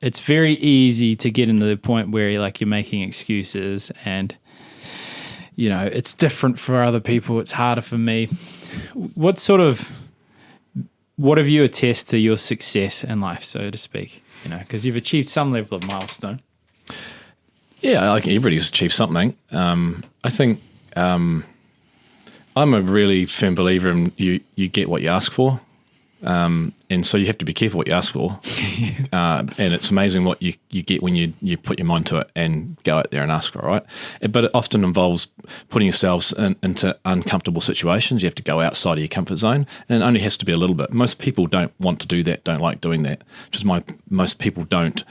it's very easy to get into the point where you're making excuses and, it's different for other people. It's harder for me. What have you attest to your success in life, so to speak? Because you've achieved some level of milestone. Yeah, like everybody's achieved something. I think I'm a really firm believer in you get what you ask for. And so you have to be careful what you ask for. And it's amazing what you get when you put your mind to it and go out there and ask for it, right? But it often involves putting yourselves into uncomfortable situations. You have to go outside of your comfort zone, and it only has to be a little bit. Most people don't want to do that, don't like doing that. Most people don't.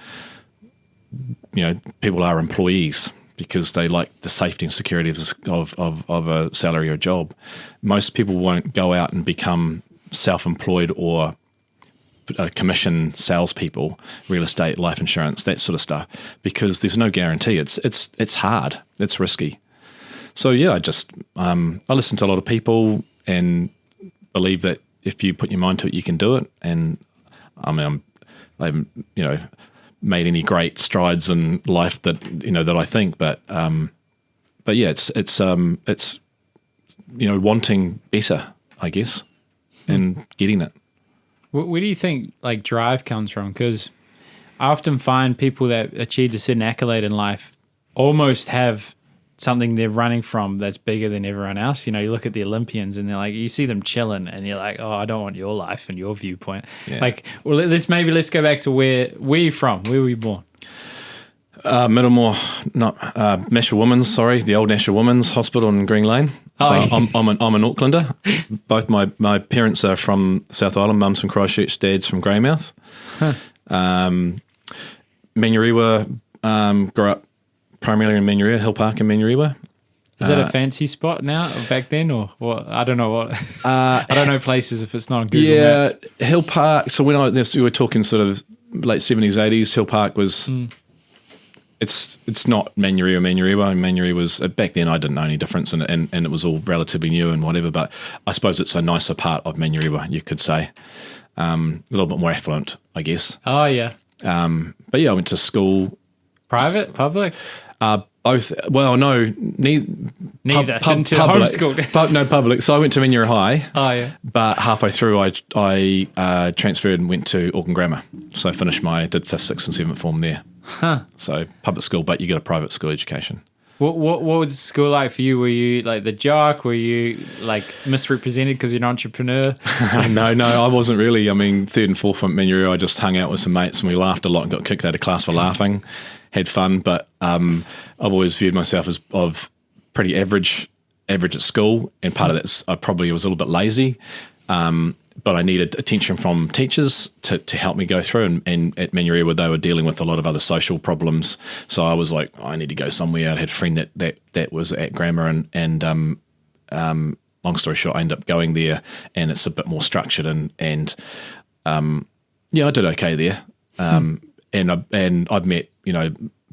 People are employees because they like the safety and security of a salary or a job. Most people won't go out and become self-employed or commission salespeople, real estate, life insurance, that sort of stuff, because there's no guarantee. It's hard. It's risky. So yeah, I listen to a lot of people and believe that if you put your mind to it, you can do it. And I haven't made any great strides in life that I think, but yeah, it's wanting better, I guess, and getting it. Where do you think drive comes from? Because I often find people that achieved a certain accolade in life almost have something they're running from that's bigger than everyone else. You look at the Olympians and they're you see them chilling and you're like, oh, I don't want your life and your viewpoint. Yeah. Let's go back to where you from? Where were you born? Middlemore, not National Women's. Sorry, the old National Women's Hospital in Green Lane. So I'm an Aucklander. Both my parents are from South Island. Mum's from Christchurch, dad's from Greymouth. Huh. Manurewa, grew up primarily in Manurewa, Hill Park in Manurewa. Is that a fancy spot now or back then or what? I don't know what. I don't know places if it's not on Google Maps. Yeah, Hill Park. So when we were talking sort of late 70s, 80s, Hill Park was... It's not Manurewa. Manurewa was, back then I didn't know any difference and it was all relatively new and whatever, but I suppose it's a nicer part of Manurewa, you could say. A little bit more affluent, I guess. Oh, yeah. But yeah, I went to school. Private? Public? Both. Well, no, neither. Homeschooled. No, public. So I went to Manurewa High. Oh, yeah. But halfway through, I transferred and went to Auckland Grammar. So I did 5th, 6th and 7th form there. Huh. So public school, but you get a private school education. What was school like for you? Were you the jock? Were you misrepresented because you're an entrepreneur? No, I wasn't really. I mean, 3rd and 4th at Manurewa, I just hung out with some mates and we laughed a lot and got kicked out of class for laughing. Had fun, but I've always viewed myself as of pretty average at school, and part of that I probably was a little bit lazy, but I needed attention from teachers to help me go through, and at Manurewa they were dealing with a lot of other social problems, so I was like, I need to go somewhere. I had a friend that was at grammar, and long story short, I ended up going there, and it's a bit more structured, and yeah, I did okay there. And I've met,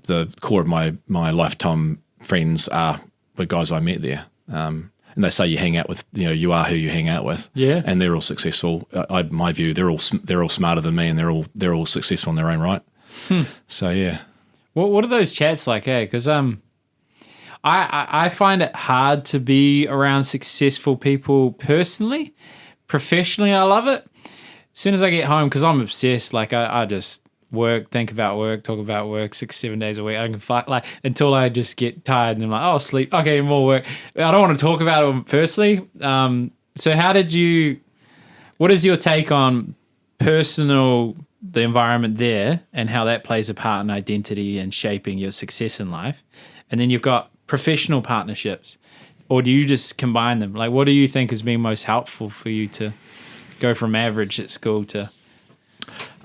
the core of my lifetime friends were guys I met there. And they say you hang out with, you are who you hang out with. Yeah. And they're all successful. My view, they're all smarter than me, and they're all successful in their own right. So yeah. What are those chats like? Because I find it hard to be around successful people personally. Professionally, I love it. As soon as I get home, because I'm obsessed, I just work, think about work, talk about work 6-7 days a week. I can fight until I just get tired and I'm like, oh, sleep. Okay, more work. I don't want to talk about it personally. So what is your take on the environment there and how that plays a part in identity and shaping your success in life? And then you've got professional partnerships, or do you just combine them? What do you think has been most helpful for you to go from average at school to...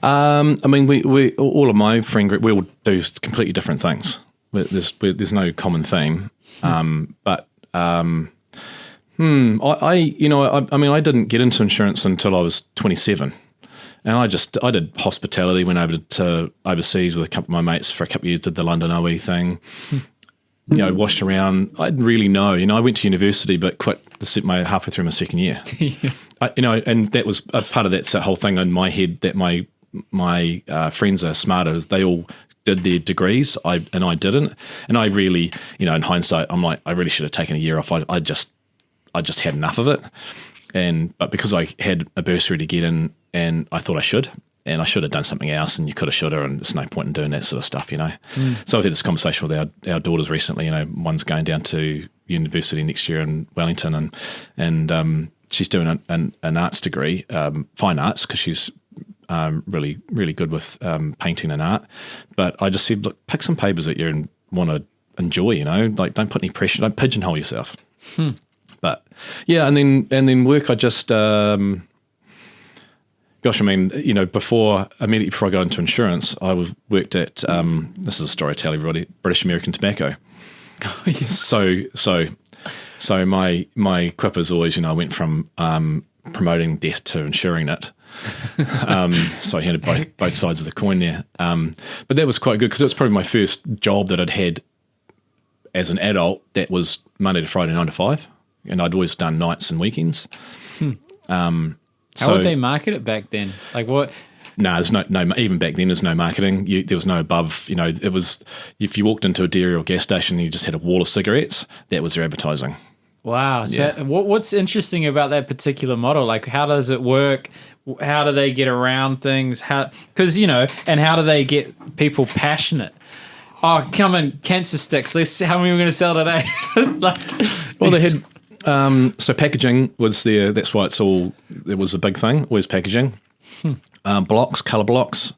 I mean, we all of my friend group, we all do completely different things. There's no common theme. But I didn't get into insurance until I was 27, and I did hospitality. Went over to overseas with a couple of my mates for a couple of years. Did the London OE thing. Washed around. I didn't really know. I went to university, but quit halfway through my second year. Yeah. And that was a part of that whole thing in my head that my my friends are smarter is they all did their degrees, and I didn't. And I really, in hindsight, I'm like, I really should have taken a year off. I just had enough of it. But because I had a bursary to get in, and I thought I should, and I should have done something else, and you could have, should have, and there's no point in doing that sort of stuff, So I've had this conversation with our daughters recently. One's going down to university next year in Wellington, and she's doing an arts degree, fine arts, because she's really, really good with painting and art. But I just said, look, pick some papers that you want to enjoy, like don't put any pressure, don't pigeonhole yourself. But yeah, and then work, I just, immediately before I got into insurance, I worked at, this is a story I tell everybody, British American Tobacco. So my quip is always, I went from promoting death to insuring it. So I had both sides of the coin there. But that was quite good because it was probably my first job that I'd had as an adult that was Monday to Friday, 9 to 5. And I'd always done nights and weekends. How would they market it back then? Like what? No, there's no. Even back then, there's no marketing. There was no above. It was if you walked into a dairy or gas station, and you just had a wall of cigarettes. That was their advertising. Wow. So what's interesting about that particular model? Like, how does it work? How do they get around things? And how do they get people passionate? Oh, come on, cancer sticks. Let's see how many we're going to sell today. Well, they had. So packaging was there. That's why it was a big thing. Always packaging. Blocks, colour blocks.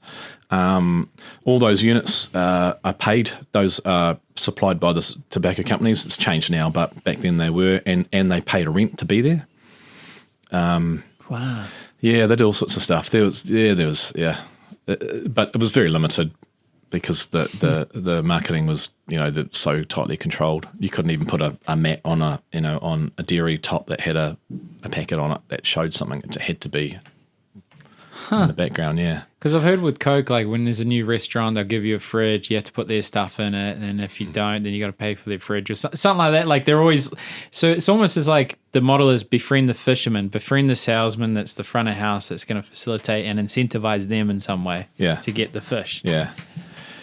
All those units are paid. Those are supplied by the tobacco companies. It's changed now, but back then they were, and they paid a rent to be there. Wow. Yeah, they did all sorts of stuff. There was, but it was very limited because the marketing was, so tightly controlled. You couldn't even put a mat on on a dairy top that had a packet on it that showed something. It had to be in the background, yeah. Because I've heard with Coke, like when there's a new restaurant, they'll give you a fridge, you have to put their stuff in it, and if you don't, then you got to pay for their fridge or something like that. Like they're always, so it's almost as like the model is befriend the fisherman, befriend the salesman that's the front of house that's going to facilitate and incentivize them in some way to get the fish. Yeah.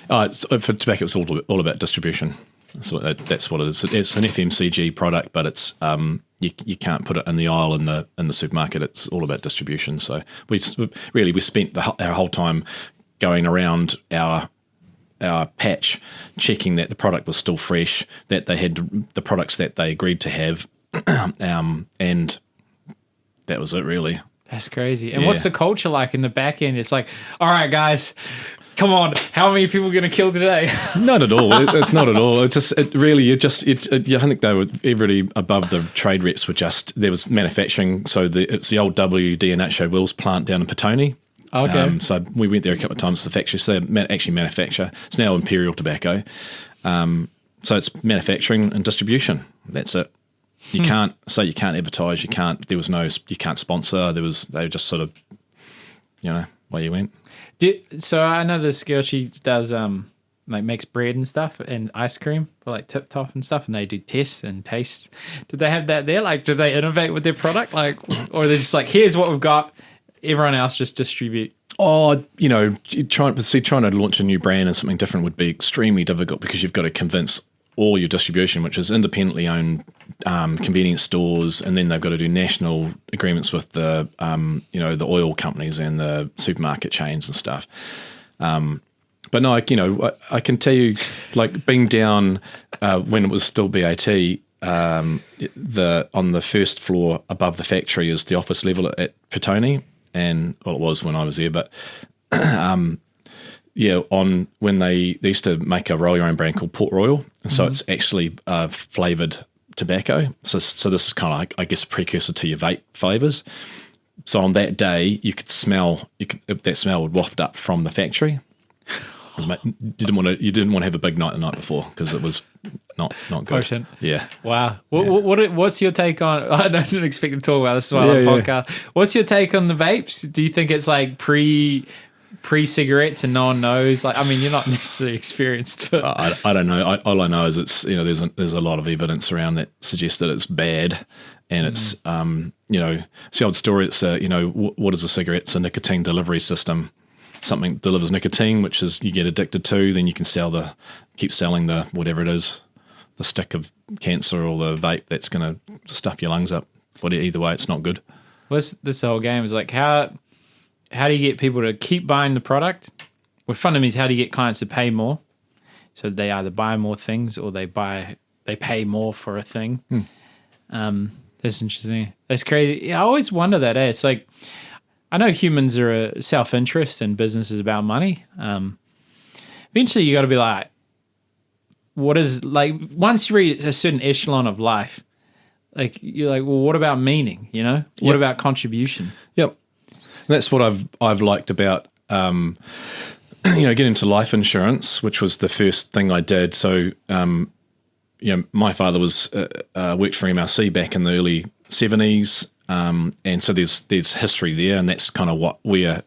For tobacco, it's all about distribution. So that's what it is. It's an FMCG product, but it's you can't put it in the aisle in the supermarket. It's all about distribution. So we spent our whole time going around our patch, checking that the product was still fresh, that they had the products that they agreed to have, and that was it really. That's crazy. And what's the culture like in the back end? It's like, all right, guys. Come on, how many people are going to kill today? Not at all. It's not at all. I think they were everybody above the trade reps there was manufacturing. So it's the old WD and Nacho Wills plant down in Petone. Okay. So we went there a couple of times to the factory. So they actually manufacture. It's now Imperial Tobacco. So it's manufacturing and distribution. That's it. You can't advertise. You can't sponsor. They were just sort of, where you went. So I know this girl, she does makes bread and stuff and ice cream for like Tip Top and stuff, and they do tests and tastes. Did they have that there? Like, did they innovate with their product? Like, or they're just like, here's what we've got, everyone else just distribute? Oh, trying to launch a new brand and something different would be extremely difficult because you've got to convince all your distribution, which is independently owned convenience stores, and then they've got to do national agreements with the the oil companies and the supermarket chains and stuff. But no, I can tell you, like being down when it was still BAT, on the first floor above the factory is the office level at Petone, and it was when I was there, but. On when they used to make a roll your own brand called Port Royal, and so it's actually flavoured tobacco. So this is kind of like, I guess, a precursor to your vape flavours. So on that day, you could smell that smell would waft up from the factory. You didn't want to have a big night the night before because it was not good. Potent. Yeah. Wow. What's your take on? I didn't expect to talk about this while on podcast. What's your take on the vapes? Do you think it's like pre-cigarettes and no one knows? Like, I mean, you're not necessarily experienced, but I don't know. All I know is it's there's a lot of evidence around that suggests that it's bad, and it's it's the old story. It's what is a cigarette? It's a nicotine delivery system, something that delivers nicotine, which is you get addicted to, then you can keep selling the whatever it is, the stick of cancer or the vape that's going to stuff your lungs up. But either way, it's not good. Well, this whole game is like how do you get people to keep buying the product? What fundamentally is how do you get clients to pay more? So they either buy more things or they pay more for a thing. That's interesting. That's crazy. Yeah, I always wonder that. It's like I know humans are a self-interest and business is about money. Eventually, you got to be like, what is like once you reach a certain echelon of life, like you're like, well, what about meaning? You know, what about contribution? Yep, that's what I've liked about getting into life insurance, which was the first thing I did. So my father was worked for MRC back in the early 70s, and so there's history there, and that's kind of where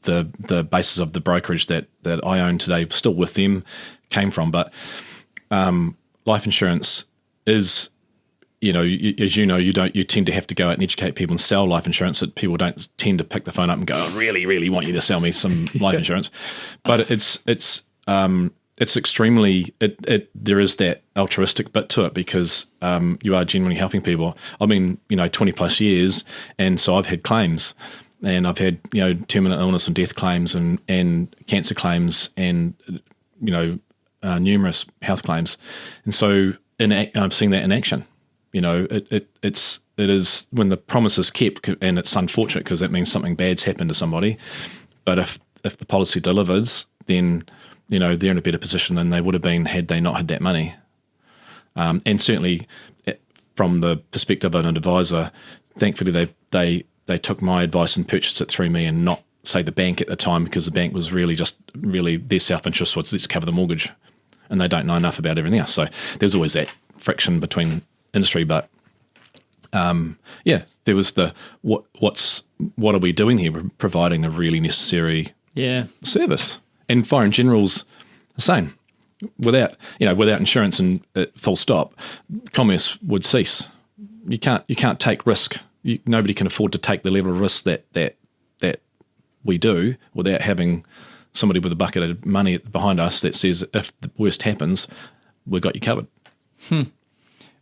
the basis of the brokerage that I own today, still with them, came from. But life insurance is, as you tend to have to go out and educate people and sell life insurance. That people don't tend to pick the phone up and go, I really, really want you to sell me some life insurance. But it's extremely, there is that altruistic bit to it because you are genuinely helping people. I mean, 20 plus years, and so I've had claims, and I've had terminal illness and death claims and cancer claims and numerous health claims, and so I've seen that in action. It is when the promise is kept, and it's unfortunate because that means something bad's happened to somebody. But if the policy delivers, then they're in a better position than they would have been had they not had that money. And certainly, from the perspective of an advisor, thankfully they took my advice and purchased it through me, and not say the bank at the time, because the bank was really their self-interest was let's cover the mortgage, and they don't know enough about everything else. So there's always that friction between industry, but there was the what are we doing here? We're providing a really necessary service, and fire in general's the same. Without insurance and full stop, commerce would cease. You can't take risk. Nobody can afford to take the level of risk that we do without having somebody with a bucket of money behind us that says if the worst happens, we've got you covered.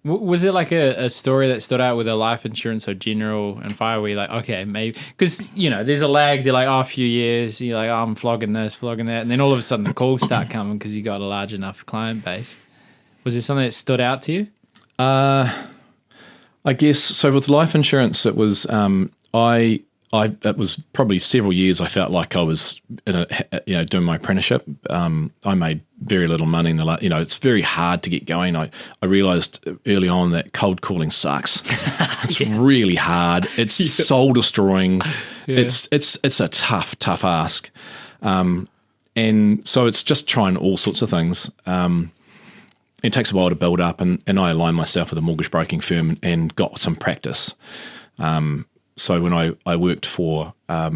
Was it like a story that stood out with a life insurance or general and fire where you're like, okay, maybe, because, there's a lag, they're like, a few years, you're like, I'm flogging this, flogging that, and then all of a sudden the calls start coming because you got a large enough client base. Was there something that stood out to you? I guess, so with life insurance, it was, it was probably several years I felt like I was doing my apprenticeship. I made very little money in the it's very hard to get going. I realized early on that cold calling sucks. It's really hard. It's soul destroying. Yeah. It's a tough ask. And so it's just trying all sorts of things. It takes a while to build up, and I aligned myself with a mortgage broking firm and got some practice. So when I worked for a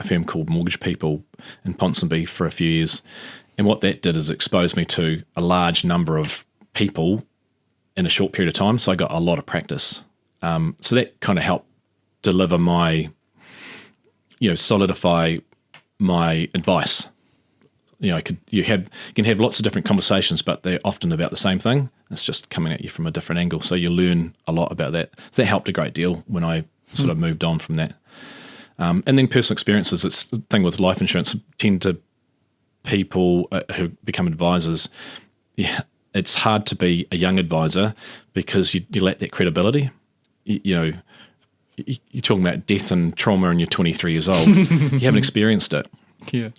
firm called Mortgage People in Ponsonby for a few years, and what that did is expose me to a large number of people in a short period of time. So I got a lot of practice. So that kind of helped deliver solidify my advice. You can have lots of different conversations, but they're often about the same thing. It's just coming at you from a different angle. So you learn a lot about that. So that helped a great deal when I sort of moved on from that. And then personal experiences. It's the thing with life insurance, tend to people who become advisors. Yeah, it's hard to be a young advisor because you lack that credibility. You're talking about death and trauma and you're 23 years old. You haven't experienced it. Yeah.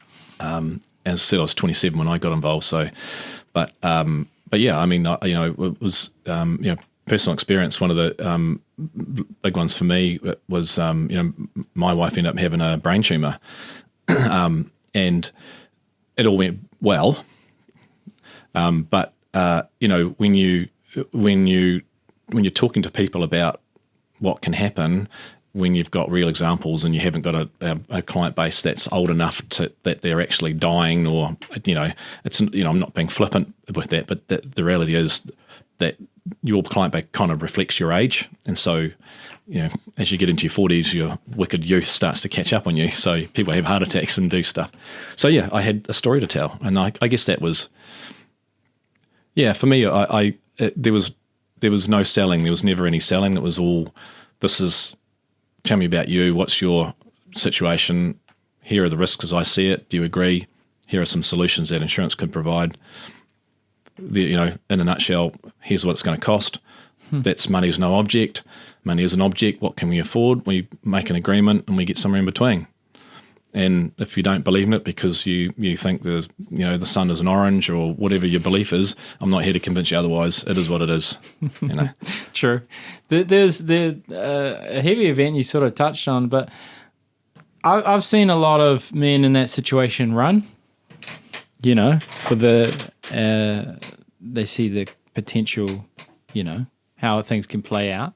As I said, I was 27 when I got involved. So, but yeah, I mean, it was personal experience. One of the big ones for me was my wife ended up having a brain tumor, and it all went well. But when you're talking to people about what can happen when you've got real examples and you haven't got a client base that's old enough that they're actually dying, or it's I'm not being flippant with that, but the reality is that your client base kind of reflects your age, and so as you get into your 40s, your wicked youth starts to catch up on you. So people have heart attacks and do stuff. So yeah, I had a story to tell, and I guess that was, for me. There was no selling. There was never any selling. It was all, tell me about you. What's your situation? Here are the risks as I see it. Do you agree? Here are some solutions that insurance could provide. In a nutshell, here's what it's going to cost. That's money is no object. Money is an object. What can we afford? We make an agreement and we get somewhere in between. And if you don't believe in it because you think the sun is an orange or whatever your belief is, I'm not here to convince you otherwise. It is what it is. True. There's a heavy event you sort of touched on, but I've seen a lot of men in that situation run. For they see the potential, how things can play out.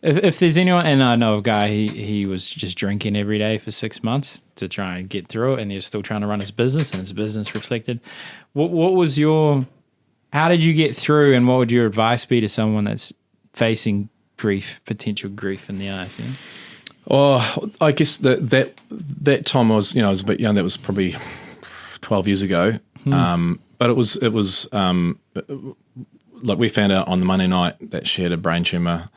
If there's anyone, and I know a guy, he was just drinking every day for 6 months to try and get through it, and he was still trying to run his business, and his business reflected. What was how did you get through, and what would your advice be to someone that's facing potential grief in the eyes? Oh, I guess that time I was a bit young. That was probably 12 years ago. But it was like we found out on the Monday night that she had a brain tumor,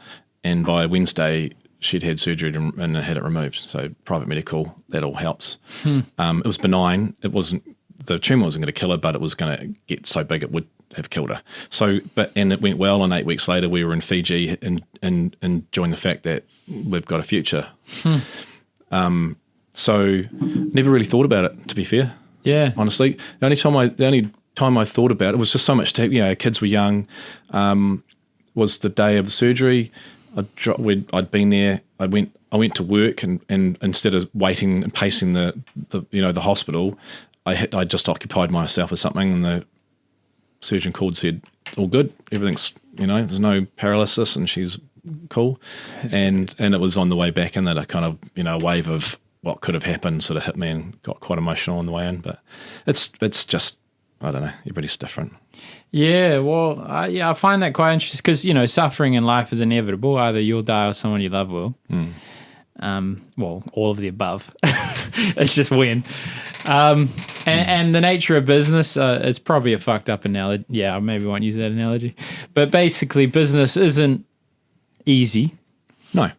and by Wednesday she'd had surgery and had it removed. So private medical, that all helps. It was benign. The tumor wasn't going to kill her, but it was going to get so big it would have killed her. So, and it went well. And 8 weeks later, we were in Fiji and enjoying the fact that we've got a future. So, never really thought about it, to be fair. Yeah, honestly, the only time I thought about it was just so much. Kids were young. Was the day of the surgery. I'd been there. I went to work, and instead of waiting and pacing the hospital, I just occupied myself with something, and the surgeon called, said, all good, everything's, there's no paralysis, and she's cool. And it was on the way back in that a kind of, a wave of what could have happened sort of hit me and got quite emotional on the way in. But it's just, I don't know, everybody's different. Yeah, well, I find that quite interesting because, suffering in life is inevitable. Either you'll die or someone you love will. Well, all of the above. It's just when. And the nature of business, it's probably a fucked up analogy. Yeah, I maybe won't use that analogy. But basically, business isn't easy. No.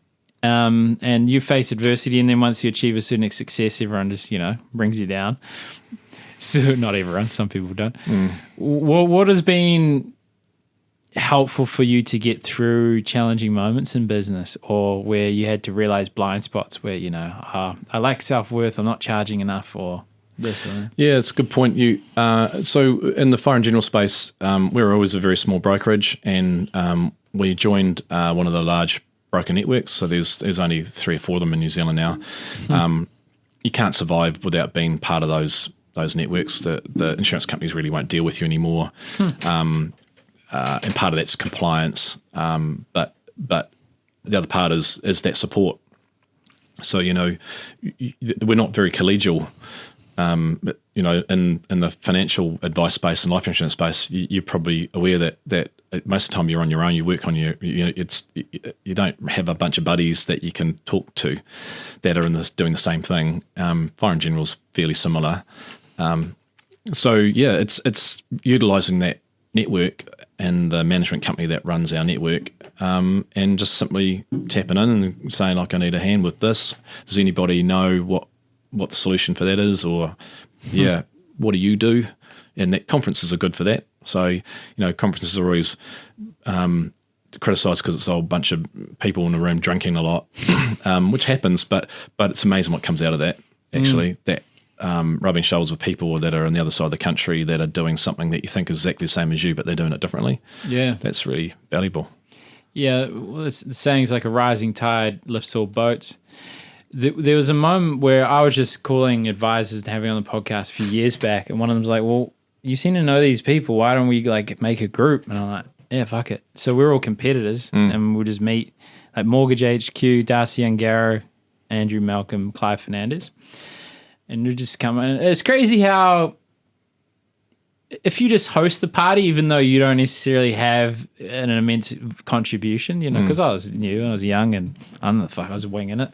And you face adversity, and then once you achieve a certain success, everyone just, brings you down. So not everyone, some people don't. What has been helpful for you to get through challenging moments in business, or where you had to realize blind spots where, I lack self-worth, I'm not charging enough, or this or that? Yeah, it's a good point. So in the fire and general space, we were always a very small brokerage, and we joined one of the large broker networks. So there's only 3 or 4 of them in New Zealand now. You can't survive without being part of those networks. The insurance companies really won't deal with you anymore. And part of that's compliance. But the other part is that support. So, we're not very collegial. But, in the financial advice space and life insurance space, you're probably aware that most of the time you're on your own. You work on you don't have a bunch of buddies that you can talk to that are doing the same thing. Fire and general is fairly similar. It's utilising that network and the management company that runs our network, and just simply tapping in and saying, like, I need a hand with this. Does anybody know what the solution for that is? Or, what do you do? And that conferences are good for that. So, conferences are always criticised because it's a whole bunch of people in a room drinking a lot, which happens, but it's amazing what comes out of that, actually, that rubbing shoulders with people that are on the other side of the country that are doing something that you think is exactly the same as you, but they're doing it differently. Yeah. That's really valuable. Yeah, well, the saying's like a rising tide lifts all boats. There was a moment where I was just calling advisors and having on the podcast a few years back, and one of them was like, well, you seem to know these people. Why don't we make a group? And I'm like, yeah, fuck it. So we're all competitors, and we'll just meet like Mortgage HQ, Darcy Ungaro, Andrew Malcolm, Clive Fernandez. And we just come in. It's crazy how if you just host the party, even though you don't necessarily have an immense contribution, because I was new, I was young, and I don't know the fuck, I was winging it.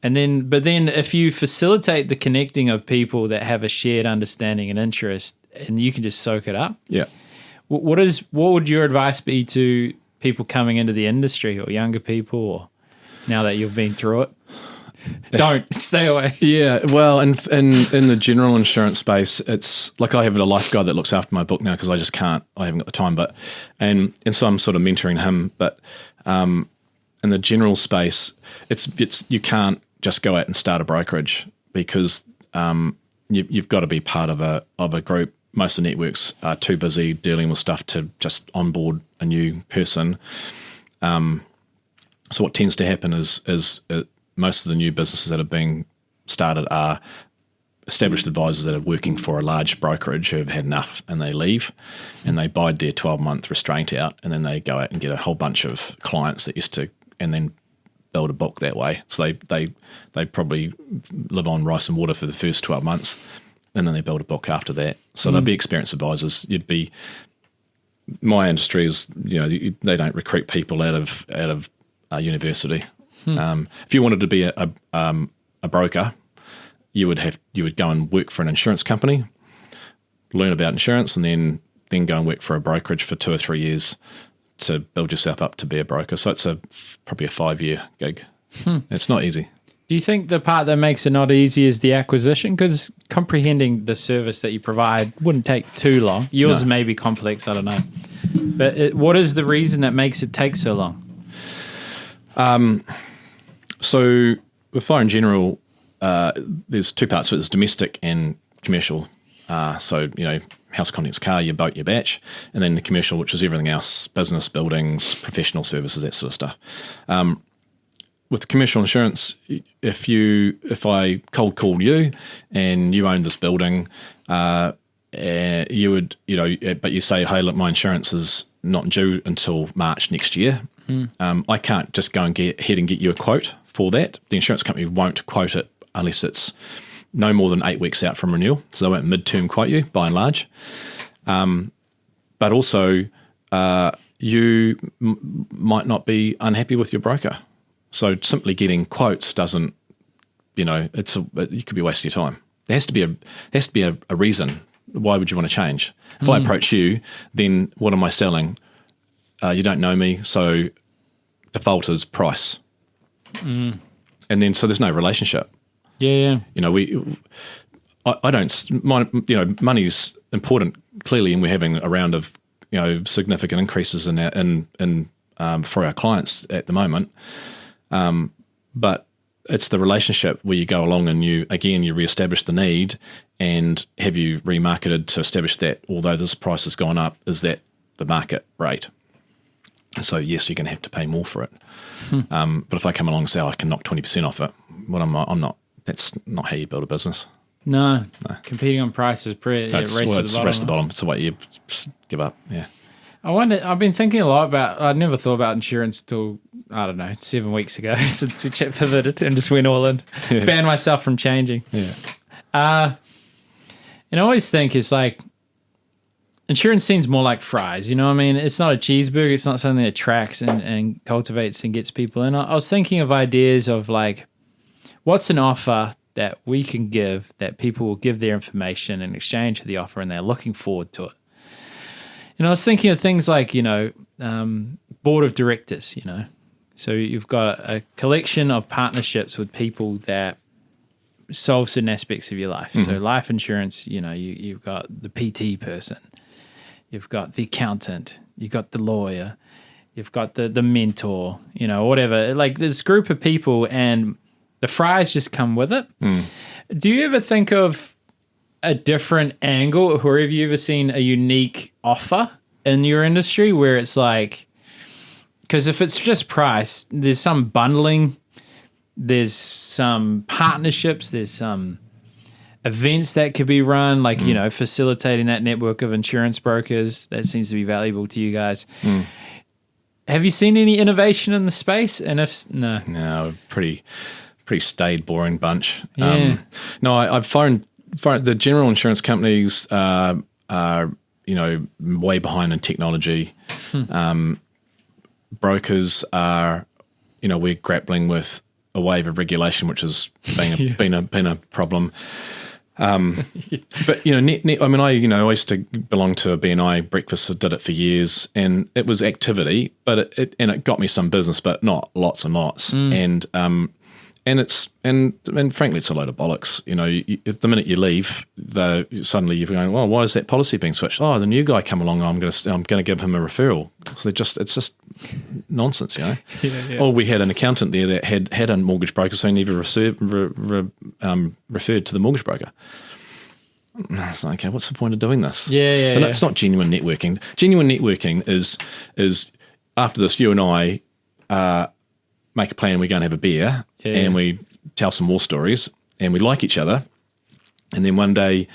But then if you facilitate the connecting of people that have a shared understanding and interest, and you can just soak it up. Yeah. What would your advice be to people coming into the industry or younger people, or now that you've been through it? Don't stay away. Yeah, well, in the general insurance space, it's like I have a life guy that looks after my book now because I haven't got the time. But and so I'm sort of mentoring him. But in the general space, it's you can't just go out and start a brokerage because you've got to be part of a group. Most of the networks are too busy dealing with stuff to just onboard a new person. So what tends to happen is most of the new businesses that are being started are established advisors that are working for a large brokerage who have had enough, and they leave and they bide their 12-month restraint out, and then they go out and get a whole bunch of clients that used to, and then build a book that way. So they probably live on rice and water for the first 12 months, and then they build a book after that. So they'll be experienced advisors. My industry is, they don't recruit people out of university. If you wanted to be a broker, you would go and work for an insurance company, learn about insurance, and then go and work for a brokerage for 2 or 3 years to build yourself up to be a broker. So it's probably a 5-year gig. It's not easy. Do you think the part that makes it not easy is the acquisition? Because comprehending the service that you provide wouldn't take too long. Yours may be complex, I don't know. But what is the reason that makes it take so long? So with fire in general, there's 2 parts to it. There's domestic and commercial. So, house contents, car, your boat, your batch, and then the commercial, which is everything else, business, buildings, professional services, that sort of stuff. With commercial insurance, if I cold called you and you owned this building, you would, but you say, hey, look, my insurance is not due until March next year. I can't just go and get ahead and get you a quote for that. The insurance company won't quote it unless it's no more than 8 weeks out from renewal. So they won't midterm quote you, by and large. But also, you might not be unhappy with your broker. So simply getting quotes doesn't, you could be wasting your time. There has to be a reason. Why would you want to change? If I approach you, then what am I selling? You don't know me, so default is price. And then so there's no relationship. Yeah. I don't. Money's important clearly, and we're having a round of significant increases in for our clients at the moment. But it's the relationship where you go along and you reestablish the need, and have you remarketed to establish that although this price has gone up, is that the market rate? So yes, you're going to have to pay more for it. But if I come along and say I can knock 20% off it, well, I'm not. That's not how you build a business. No. Competing on price is pretty race to the bottom. It's the way you give up. Yeah. I wonder. I've been thinking a lot about. I'd never thought about insurance till I don't know 7 weeks ago since we pivoted and just went all in. Banned myself from changing. Yeah. And I always think it's like. Insurance seems more like fries, you know what I mean? It's not a cheeseburger. It's not something that attracts and cultivates and gets people in. I was thinking of ideas of like, what's an offer that we can give that people will give their information in exchange for the offer and they're looking forward to it? I was thinking of things like, board of directors, So you've got a collection of partnerships with people that solve certain aspects of your life. So life insurance, you've got the PT person. You've got the accountant, you've got the lawyer, you've got the mentor, whatever. Like this group of people, and the fries just come with it. Do you ever think of a different angle, or have you ever seen a unique offer in your industry where it's like, because if it's just price, there's some bundling, there's some partnerships, there's some events that could be run, like, facilitating that network of insurance brokers. That seems to be valuable to you guys. Have you seen any innovation in the space? And if no. No, pretty staid, boring bunch. Yeah. No, I've found the general insurance companies are way behind in technology. Brokers are, we're grappling with a wave of regulation, which has been a problem. But net, I mean, I used to belong to a BNI breakfast. I did it for years, and it was activity, but it got me some business, but not lots and lots. And frankly, it's a load of bollocks. The minute you leave, suddenly you're going, well, why is that policy being switched? Oh, the new guy come along. I'm going to give him a referral. So it's just nonsense, Yeah. Or we had an accountant there that had a mortgage broker, so he never referred to the mortgage broker. I was like, okay, what's the point of doing this? Yeah. It's not genuine networking. Genuine networking is after this, you and I make a plan. We go and have a beer, and we tell some war stories, and we like each other. And then one day,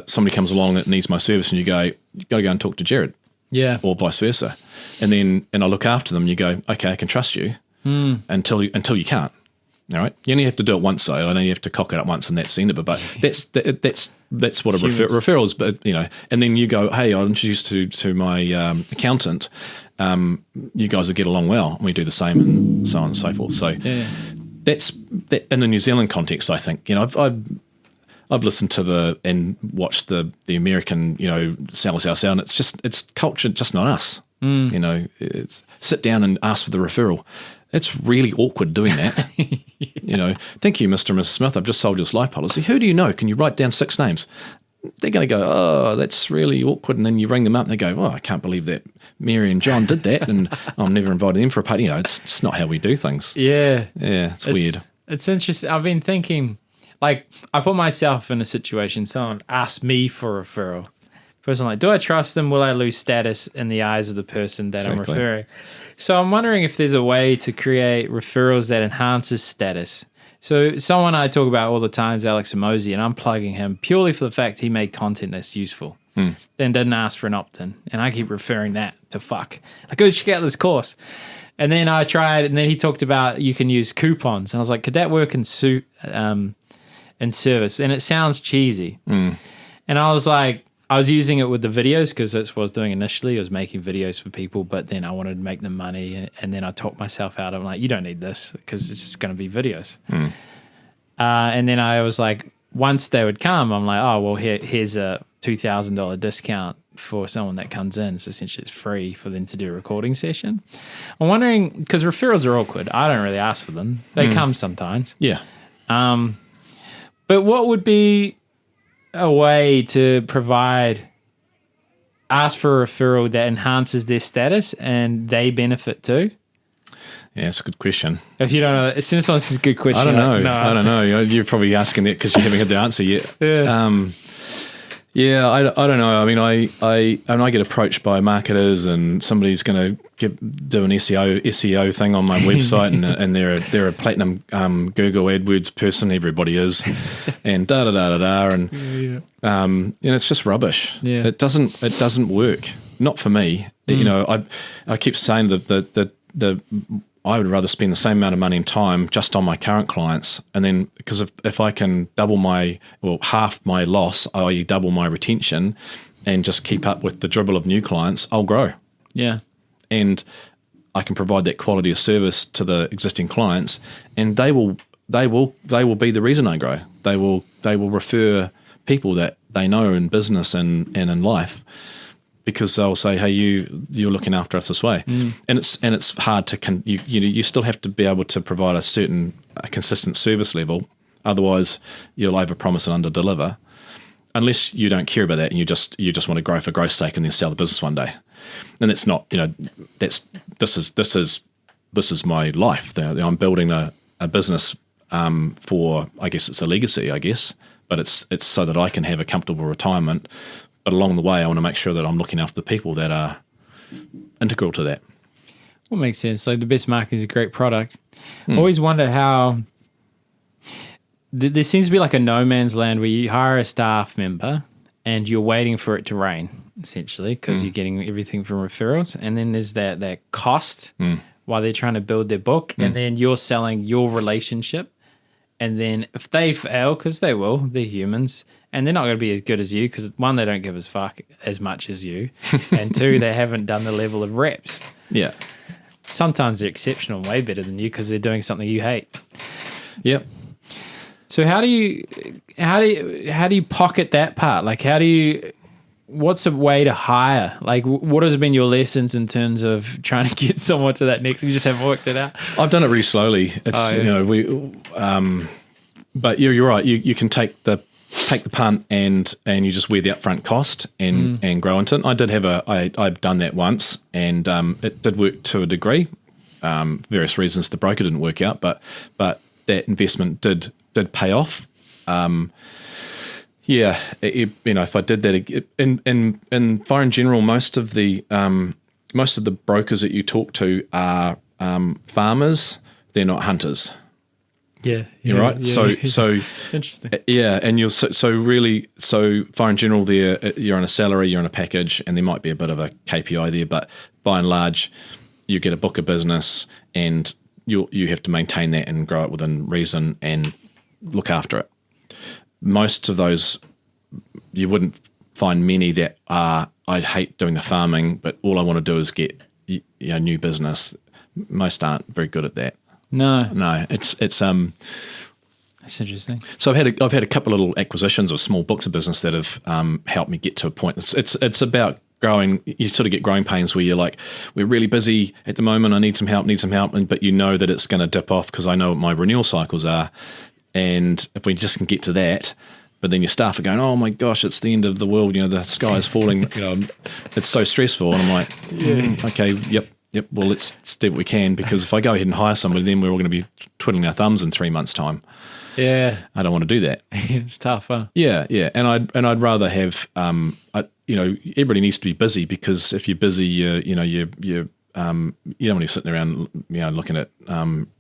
somebody comes along that needs my service, and you go, you've got to go and talk to Jared. Yeah. Or vice versa. And I look after them, and you go, okay, I can trust you until you can't. All right. You only have to do it once, though. I know you have to cock it up once, and that's the end of it. But that's what a referral is. But and then you go, hey, I'll introduce to my accountant. You guys will get along well, and we do the same, and so on and so forth. So that's that in the New Zealand context. I think I've listened to and watched the American sales, and it's culture, just not us. It's sit down and ask for the referral. It's really awkward doing that. Thank you, Mr. and Mrs. Smith. I've just sold you this life policy. Who do you know? Can you write down 6 names? They're going to go, oh, that's really awkward. And then you ring them up and they go, oh, I can't believe that Mary and John did that. And I'm never invited them for a party. It's just not how we do things. Yeah. Yeah, it's weird. It's interesting. I've been thinking, like, I put myself in a situation, someone asked me for a referral. First, I'm like, do I trust them? Will I lose status in the eyes of the person that I'm referring? So I'm wondering if there's a way to create referrals that enhances status. So someone I talk about all the time is Alex Emosi, and I'm plugging him purely for the fact he made content that's useful. Then didn't ask for an opt-in. And I keep referring that to fuck. Like, go check out this course. And then I tried, and then he talked about you can use coupons. And I was like, could that work in service? And it sounds cheesy. And I was like, I was using it with the videos because that's what I was doing initially. I was making videos for people, but then I wanted to make them money. And then I talked myself out. I'm like, you don't need this because it's just going to be videos. And then I was like, once they would come, I'm like, oh, well, here's a $2,000 discount for someone that comes in. So essentially it's free for them to do a recording session. I'm wondering, because referrals are awkward. I don't really ask for them. They come sometimes. Yeah. But what would be a way to ask for a referral that enhances their status and they benefit too? Yeah, it's a good question. If you don't know, since this is a good question, I don't know. You're probably asking that because you haven't had the answer yet. Yeah. I don't know. I mean, I get approached by marketers, and somebody's going to do an SEO thing on my website, and they're a platinum Google AdWords person. Everybody is, and and it's just rubbish. Yeah. It doesn't work. Not for me. I keep saying that I would rather spend the same amount of money and time just on my current clients, and then because if I can half my loss, i.e. double my retention, and just keep up with the dribble of new clients, I'll grow. Yeah, and I can provide that quality of service to the existing clients, and they will be the reason I grow. They will refer people that they know in business and in life, because they'll say, hey, you're looking after us this way. And it's hard to you still have to be able to provide a consistent service level. Otherwise you'll overpromise and underdeliver, unless you don't care about that and you just want to grow for growth's sake and then sell the business one day. And that's not, this is my life. I'm building a business for, I guess it's a legacy, but it's so that I can have a comfortable retirement. But along the way, I want to make sure that I'm looking after the people that are integral to that. Well, makes sense. Like, the best marketing is a great product. I always wonder how there seems to be like a no man's land where you hire a staff member and you're waiting for it to rain, essentially, because you're getting everything from referrals. And then there's that cost while they're trying to build their book. And then you're selling your relationship. And then if they fail, because they will, they're humans, and they're not going to be as good as you because, one, they don't give as fuck as much as you, and two, they haven't done the level of reps. Yeah. Sometimes they're exceptional and way better than you because they're doing something you hate. Yep. So how do you pocket that part? Like, what's a way to hire? Like, what has been your lessons in terms of trying to get someone to that next? You just haven't worked it out. I've done it really slowly. It's but you're right. You can take the punt and you just wear the upfront cost and grow into it. I did have I've done that once, and it did work to a degree. Various reasons the broker didn't work out, but that investment did pay off. If I did that in fire in general, most of the brokers that you talk to are farmers. They're not hunters. Yeah, you're right. Yeah, so interesting. Yeah, and you're so fire in general. You're on a salary, you're on a package, and there might be a bit of a KPI there, but by and large, you get a book of business, and you have to maintain that and grow it within reason and look after it. Most of those, you wouldn't find many that are, I'd hate doing the farming, but all I want to do is get new business. Most aren't very good at that. No, it's that's interesting. So I've had a couple of little acquisitions of small books of business that have helped me get to a point. It's about growing. You sort of get growing pains where you're like, we're really busy at the moment. I need some help, but you know that it's going to dip off because I know what my renewal cycles are. And if we just can get to that, but then your staff are going, oh my gosh, it's the end of the world. The sky is falling. It's so stressful. And I'm like, okay, yep. Well, let's do what we can, because if I go ahead and hire somebody, then we're all going to be twiddling our thumbs in 3 months' time. Yeah, I don't want to do that. It's tough, huh? Yeah, and I'd rather have everybody needs to be busy, because if you're busy, you don't want to be sitting around looking at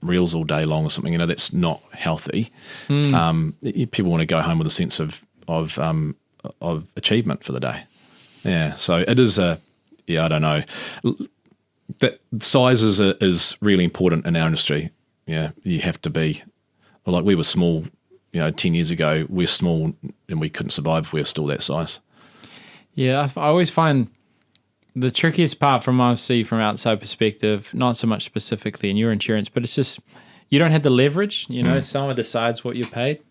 reels all day long or something. That's not healthy. People want to go home with a sense of achievement for the day. Yeah, so it is I don't know. That size is really important in our industry. Yeah, you have to be. Like, we were small, 10 years ago. We're small and we couldn't survive if we were still that size. Yeah, I always find the trickiest part from what I see from outside perspective, not so much specifically in your insurance, but it's just you don't have the leverage. Someone decides what you're paid,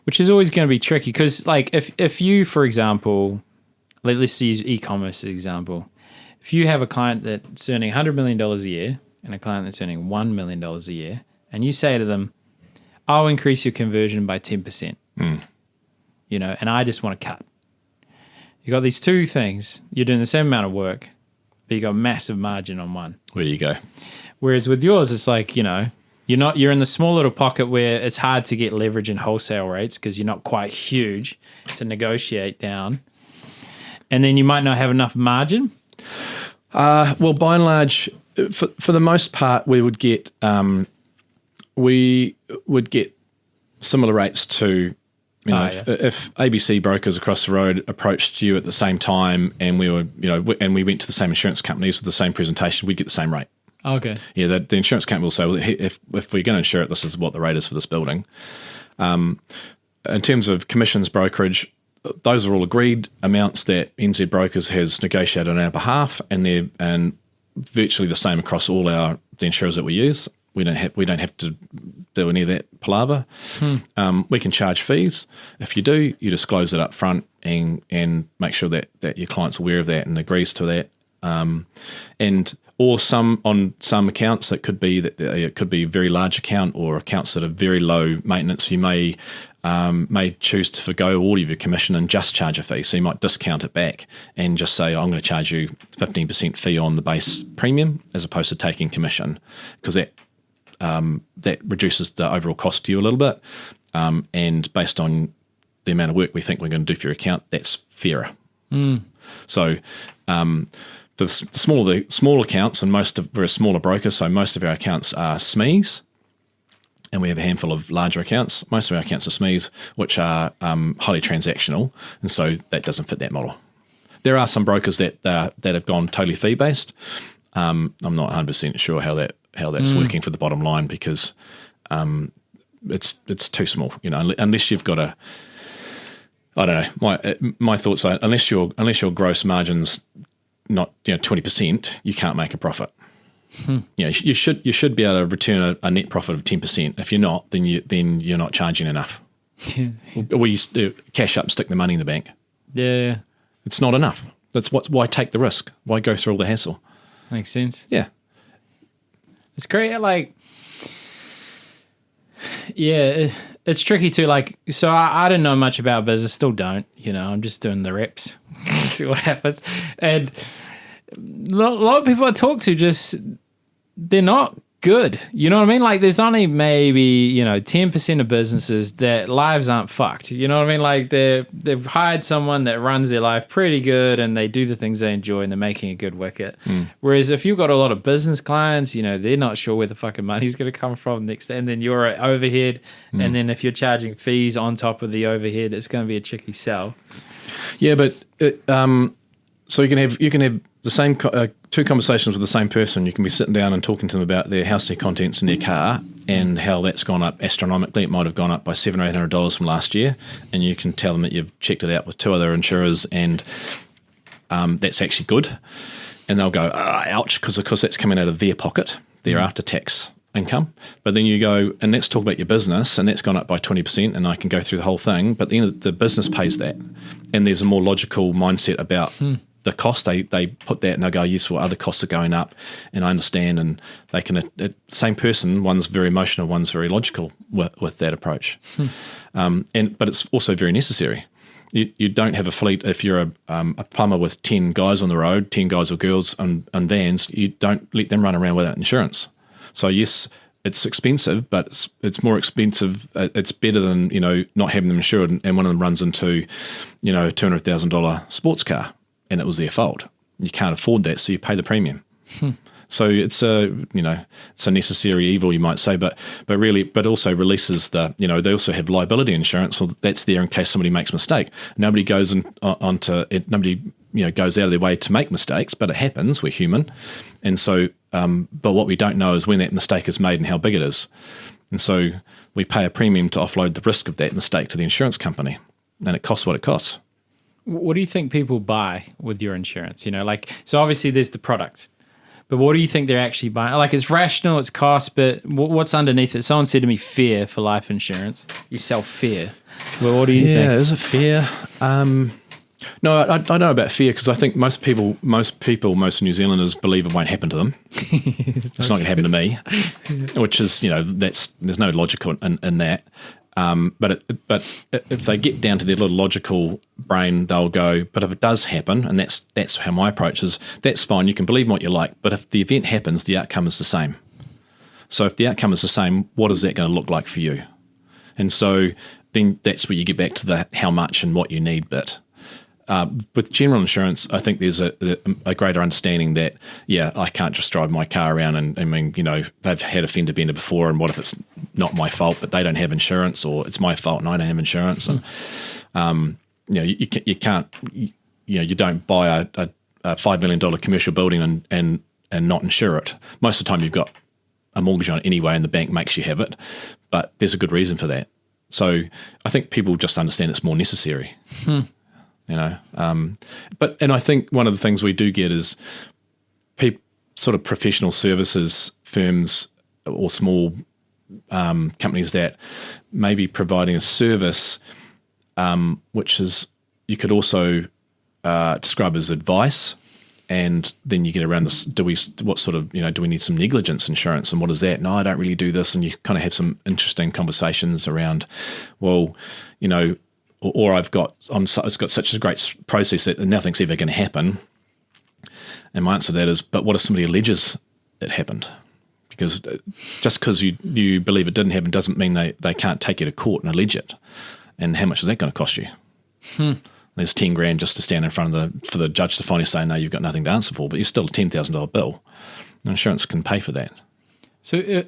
which is always going to be tricky, because, like, if you, for example, let's use e-commerce as an example. If you have a client that's earning $100 million a year and a client that's earning $1 million a year, and you say to them, I'll increase your conversion by 10%, and I just want to cut. You got these two things. You're doing the same amount of work, but you got massive margin on one. Where do you go? Whereas with yours, it's like, you're in the small little pocket where it's hard to get leverage in wholesale rates because you're not quite huge to negotiate down. And then you might not have enough margin. Well, by and large, for the most part, we would get similar rates to, if ABC brokers across the road approached you at the same time, and we were, and we went to the same insurance companies with the same presentation, we'd get the same rate. Okay. Yeah, the insurance company will say, well, if we're going to insure it, this is what the rate is for this building. In terms of commissions, brokerage, those are all agreed amounts that NZ Brokers has negotiated on our behalf, and they're virtually the same across all the insurers that we use. We don't have to do any of that palaver. We can charge fees. If you do, you disclose it up front and make sure that your client's aware of that and agrees to that. Or on some accounts it could be a very large account, or accounts that are very low maintenance. You may choose to forgo all of your commission and just charge a fee. So you might discount it back and just say, I'm going to charge you 15% fee on the base premium, as opposed to taking commission, because that reduces the overall cost to you a little bit. And based on the amount of work we think we're going to do for your account, that's fairer. So for the small accounts, and we're a smaller broker, so most of our accounts are SMEs, and we have a handful of larger accounts. Most of our accounts are SMEs, which are highly transactional, and so that doesn't fit that model. There are some brokers that have gone totally fee based. I'm not 100% sure how that's working for the bottom line, because it's too small. Unless you've got a, I don't know. My thoughts are unless your gross margin's not 20%, you can't make a profit. You should be able to return a net profit of 10%. If you're not, then you're not charging enough. Or you cash up, stick the money in the bank. Yeah, it's not enough. Why take the risk? Why go through all the hassle? Makes sense. Yeah, it's great. Like, yeah, it's tricky too. Like, so I didn't know much about business, still don't. I'm just doing the reps, see what happens. And a lot of people I talk to they're not good. You know what I mean? Like, there's only maybe 10% of businesses that lives aren't fucked. You know what I mean? Like, they've hired someone that runs their life pretty good and they do the things they enjoy and they're making a good wicket. Whereas if you've got a lot of business clients, they're not sure where the fucking money's going to come from next day, and then you're at overhead, and then if you're charging fees on top of the overhead, it's going to be a tricky sell. Yeah, but so you can have the same two conversations with the same person. You can be sitting down and talking to them about their household contents in their car and how that's gone up astronomically. It might have gone up by $700 or $800 from last year, and you can tell them that you've checked it out with two other insurers and that's actually good. And they'll go, ouch, because of course that's coming out of their pocket, their after-tax income. But then you go, and let's talk about your business, and that's gone up by 20%, and I can go through the whole thing, but then the business pays that. And there's a more logical mindset about the cost. They put that and they go, yes, well, other costs are going up, and I understand, and they can, same person, one's very emotional, one's very logical with that approach. But it's also very necessary. You don't have a fleet. If you're a plumber with 10 guys on the road, 10 guys or girls on vans, you don't let them run around without insurance. So yes, it's expensive, but it's more expensive. It's better than not having them insured, and one of them runs into a $200,000 sports car, and it was their fault. You can't afford that, so you pay the premium. So it's it's a necessary evil, you might say, but also releases they also have liability insurance, so that's there in case somebody makes a mistake. Nobody goes onto it. Nobody goes out of their way to make mistakes, but it happens. We're human, and so but what we don't know is when that mistake is made and how big it is, and so we pay a premium to offload the risk of that mistake to the insurance company, and it costs what it costs. What do you think people buy with your insurance? So obviously there's the product, but what do you think they're actually buying? Like, it's rational, it's cost, but what's underneath it? Someone said to me, fear for life insurance. You sell fear. Well, what do you think? Yeah, is it fear? No, I don't know about fear, because I think most New Zealanders believe it won't happen to them. It's not going to happen to me, which is, there's no logic in that. But if they get down to their little logical brain, they'll go, but if it does happen, and that's how my approach is, that's fine, you can believe what you like, but if the event happens, the outcome is the same. So if the outcome is the same, what is that going to look like for you? And so then that's where you get back to the how much and what you need bit. With general insurance, I think there's a greater understanding that, I can't just drive my car around and they've had a fender bender before, and what if it's not my fault, but they don't have insurance, or it's my fault and I don't have insurance. And, you can't, you don't buy a $5 million commercial building and not insure it. Most of the time you've got a mortgage on it anyway, and the bank makes you have it, but there's a good reason for that. So I think people just understand it's more necessary. And I think one of the things we do get is sort of professional services firms or small companies that may be providing a service, which is you could also describe as advice, and then you get around this. Do we need some negligence insurance, and what is that? No, I don't really do this, and you kind of have some interesting conversations around, well, or it's got such a great process that nothing's ever going to happen. And my answer to that is, but what if somebody alleges it happened? Because just because you believe it didn't happen doesn't mean they can't take you to court and allege it. And how much is that going to cost you? There's $10,000 just to stand in front for the judge to finally say, no, you've got nothing to answer for, but you're still a $10,000 bill. Insurance can pay for that. So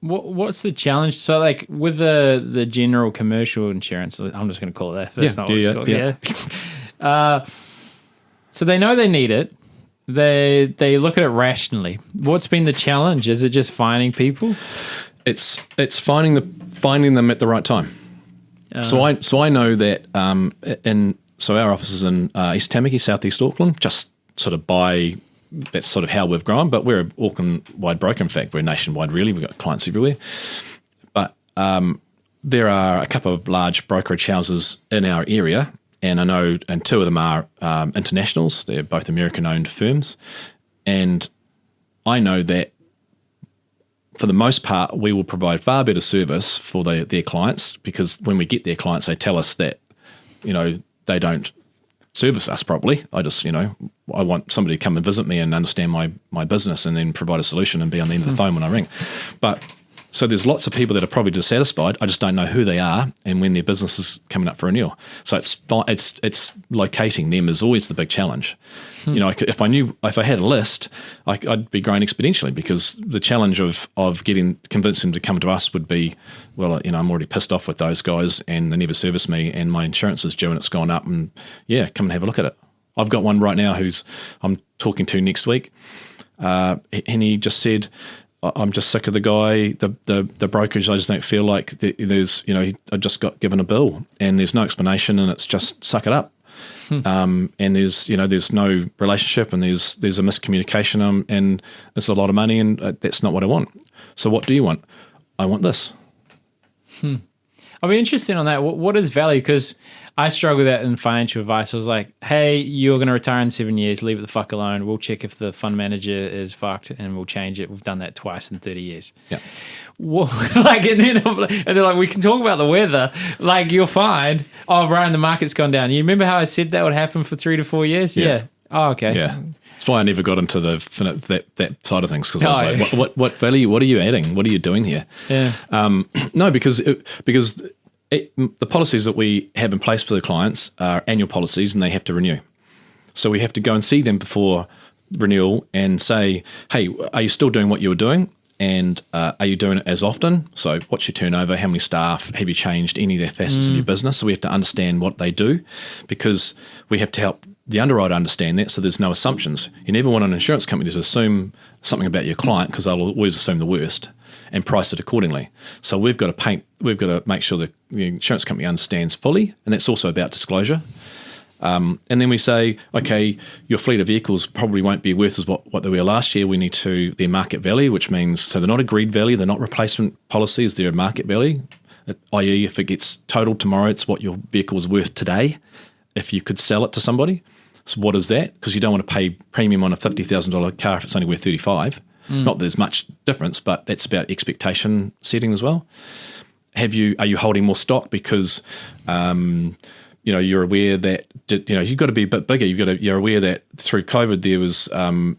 what's the challenge? So, like, with the general commercial insurance, I'm just going to call it that. That's not what it's called. Yeah. So they know they need it. They look at it rationally. What's been the challenge? Is it just finding people? It's finding finding them at the right time. So I know that so our office is in East Tamaki, Southeast Auckland, just sort of that's sort of how we've grown, but we're an Auckland-wide broker. In fact, we're nationwide really. We've got clients everywhere. But there are a couple of large brokerage houses in our area, and I know, and two of them are internationals. They're both American-owned firms. And I know that for the most part, we will provide far better service for their clients, because when we get their clients, they tell us that, they don't service us properly. I just, I want somebody to come and visit me and understand my business and then provide a solution and be on the end of the phone when I ring. But so there's lots of people that are probably dissatisfied. I just don't know who they are and when their business is coming up for renewal. So it's locating them is always the big challenge. If I had a list, I'd be growing exponentially, because the challenge of convincing them to come to us would be, well, I'm already pissed off with those guys and they never service me and my insurance is due and it's gone up, and come and have a look at it. I've got one right now who's I'm talking to next week, and he just said, I'm just sick of the guy, the brokerage. I just don't feel like there's, I just got given a bill and there's no explanation and it's just suck it up. And there's no relationship and there's a miscommunication and it's a lot of money and that's not what I want. So what do you want? I want this. I'll be interested on that. What is value? Because I struggle with that in financial advice. I was like, hey, you're going to retire in 7 years. Leave it the fuck alone. We'll check if the fund manager is fucked and we'll change it. We've done that twice in 30 years. Yeah. Well, and they're like, we can talk about the weather. Like, you'll find, Ryan, the market's gone down. You remember how I said that would happen for 3 to 4 years? Yeah. Oh, okay. Yeah. That's why I never got into that side of things, because I was like, what value? What are you adding? What are you doing here? Yeah. No, because the policies that we have in place for the clients are annual policies and they have to renew. So we have to go and see them before renewal and say, hey, are you still doing what you were doing? And are you doing it as often? So what's your turnover? How many staff? Have you changed any of the facets of your business? So we have to understand what they do, because we have to help the underwriter understand that, so there's no assumptions. You never want an insurance company to assume something about your client, because they'll always assume the worst and price it accordingly. So we've got to make sure that the insurance company understands fully, and that's also about disclosure. And then we say, okay, your fleet of vehicles probably won't be worth as what they were last year. We need their market value, which means, so they're not agreed value, they're not replacement policies, they're a market value, i.e. if it gets totaled tomorrow, it's what your vehicle is worth today if you could sell it to somebody. So what is that? Because you don't want to pay premium on a $50,000 car if it's only worth $35,000. Not that there's much difference, but that's about expectation setting as well. Are you holding more stock because you're aware that you've got to be a bit bigger. You're aware that through COVID there was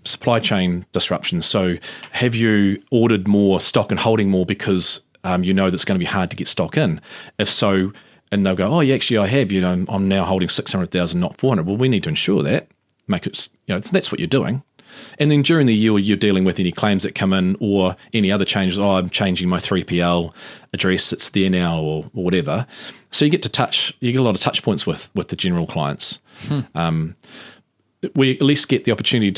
supply chain disruptions. So have you ordered more stock and holding more because you know that's going to be hard to get stock in? If so, and they'll go, oh, yeah, actually I have. I'm now holding 600,000, not 400. Well, we need to ensure that. Make it. That's what you're doing. And then during the year, you're dealing with any claims that come in or any other changes. Oh, I'm changing my 3PL address. It's there now, or whatever. So you get a lot of touch points with the general clients. We at least get the opportunity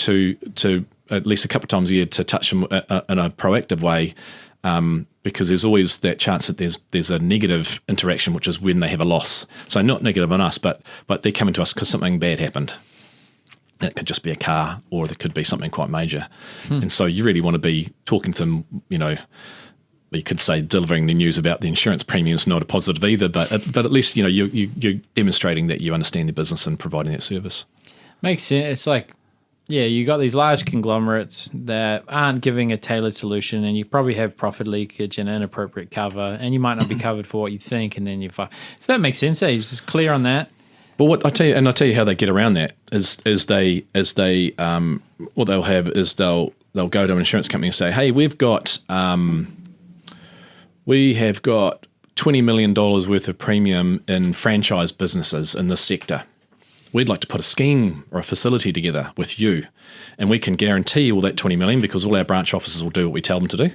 to at least a couple of times a year to touch them in a proactive way, because there's always that chance that there's a negative interaction, which is when they have a loss. So not negative on us, but they're coming to us because something bad happened. That could just be a car, or there could be something quite major. And so you really want to be talking to them, you could say delivering the news about the insurance premium is not a positive either, but at least, you're demonstrating that you understand the business and providing that service. Makes sense. It's like, you got these large conglomerates that aren't giving a tailored solution, and you probably have profit leakage and inappropriate cover, and you might not be covered for what you think, and then so that makes sense. You're just clear on that. But what I tell you how they get around that is what they'll have is they'll go to an insurance company and say, hey, we have got $20 million worth of premium in franchise businesses in this sector. We'd like to put a scheme or a facility together with you, and we can guarantee all that $20 million because all our branch officers will do what we tell them to do.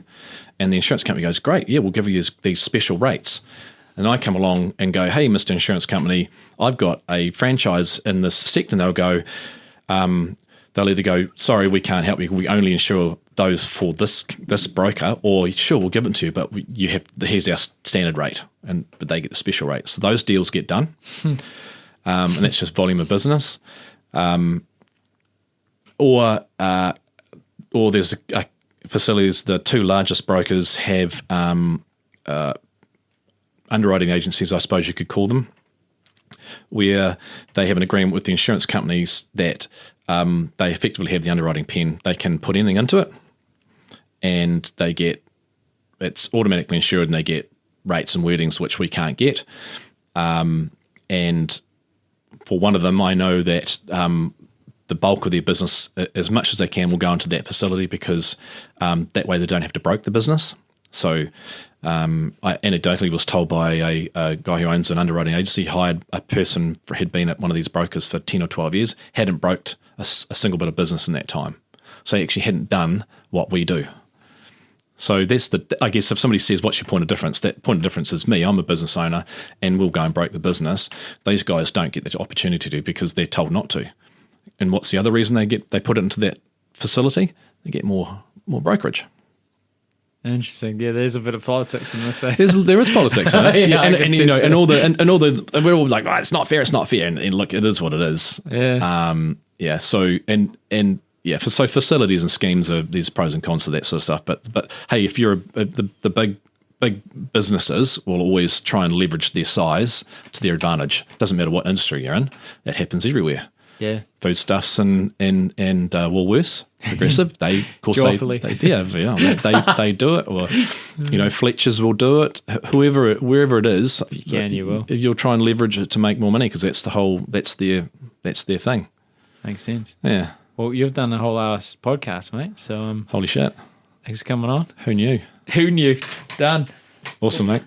And the insurance company goes, great, yeah, we'll give you these special rates. And I come along and go, hey, Mr. Insurance Company, I've got a franchise in this sector. And they'll go, they'll either go, sorry, we can't help you. We only insure those for this broker, or sure, we'll give it to you, but here's our standard rate, but they get the special rate. So those deals get done, and that's just volume of business. Or there's a facilities. The two largest brokers have underwriting agencies, I suppose you could call them, where they have an agreement with the insurance companies that they effectively have the underwriting pen. They can put anything into it, and it's automatically insured, and they get rates and wordings which we can't get. And for one of them, I know that the bulk of their business, as much as they can, will go into that facility because that way they don't have to broker the business. So I anecdotally was told by a guy who owns an underwriting agency, hired a person who had been at one of these brokers for 10 or 12 years, hadn't broked a single bit of business in that time. So he actually hadn't done what we do. So that's I guess if somebody says, what's your point of difference? That point of difference is me. I'm a business owner and we'll go and broke the business. These guys don't get the opportunity to because they're told not to. And what's the other reason they put it into that facility? They get more brokerage. Interesting. Yeah, there's a bit of politics in this. There is politics in it. Yeah, and you know, and all the we're all like, oh, it's not fair. And look, it is what it is. Yeah. So so facilities and schemes there's pros and cons to that sort of stuff. But hey, if you're the big businesses will always try and leverage their size to their advantage. Doesn't matter what industry you're in. That happens everywhere. Yeah, Foodstuffs and Woolworths, Progressive. They, of course, they do it. Or Fletchers will do it. Wherever it is, if you can, you will. You'll try and leverage it to make more money because that's their thing. Makes sense. Yeah. Well, you've done a whole hour podcast, mate. So holy shit! Thanks for coming on. Who knew? Who knew? Done. Awesome, mate.